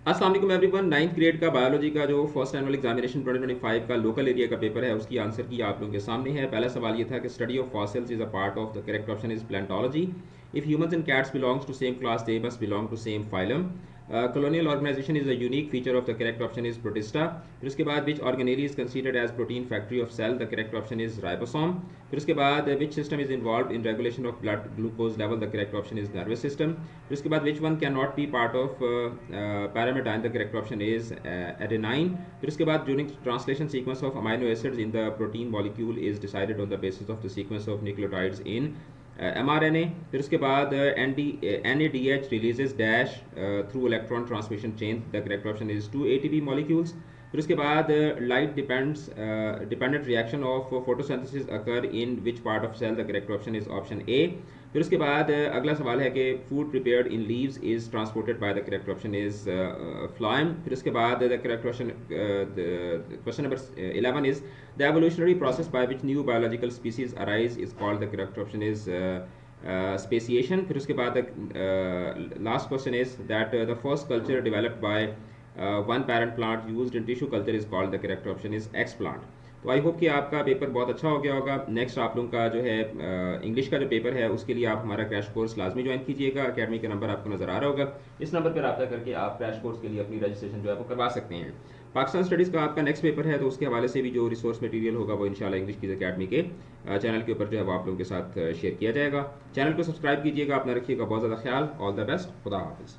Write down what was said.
अस्सलाम वालेकुम everyone. Ninth grade का बायोलॉजी का जो फर्स्ट एनुअल एग्जामिनेशन 2025 का लोकल एरिया का पेपर है उसकी आंसर की आप लोगों के सामने है। पहला सवाल ये था कि study of fossils is a part of the correct option is palaeontology. If humans and cats belongs to same class they must belong to same phylum. colonial organization is a unique feature of the correct option is protista। फिर उसके बाद which organelle is considered as protein factory of cell, the correct option is ribosome। फिर उसके बाद which system is involved in regulation of blood glucose level, the correct option is nervous system। फिर उसके बाद which one cannot be part of pyrimidine, the correct option is adenine। फिर उसके बाद during translation sequence of amino acids in the protein molecule is decided on the basis of the sequence of nucleotides in mRNA। फिर उसके बाद NADH releases dash through electron transmission chain, the correct option is 2 ATP molecules। फिर उसके बाद light dependent reaction of photosynthesis occur in which part of cell, the correct option is option A। फिर उसके बाद अगला सवाल है कि food prepared in leaves is transported by, the correct option is phloem। फिर उसके बाद the correct option question number 11 is the evolutionary process by which new biological species arise is called, the correct option is speciation। फिर उसके बाद last question is that the first culture developed by one parent plant used in tissue culture is called, the correct option is explant। तो I hope कि आपका paper बहुत अच्छा हो गया होगा। नेक्स्ट आप लोगों का जो है इंग्लिश का जो पेपर है उसके लिए आप हमारा क्रैश कोर्स लाजमी ज्वाइन कीजिएगा। अकेडमी का नंबर आपको नजर आ रहा होगा, इस नंबर पर रब्ता करके आप क्रैश कोर्स के लिए अपनी रजिस्ट्रेशन जो है वो करवा सकते हैं। पाकिस्तान स्टडीज़ का आपका नेक्स्ट पेपर है तो उसके हवाले से भी जो रिसोर्स मटेरियल होगा वो इंशाल्लाह इंग्लिश की अकेडमी के चैनल के ऊपर जो है वो आप लोगों के साथ शेयर किया जाएगा। चैनल को सब्सक्राइब कीजिएगा, अपना रखिएगा बहुत ज़्यादा ख्याल। ऑल द बेस्ट, खुदा हाफिज़।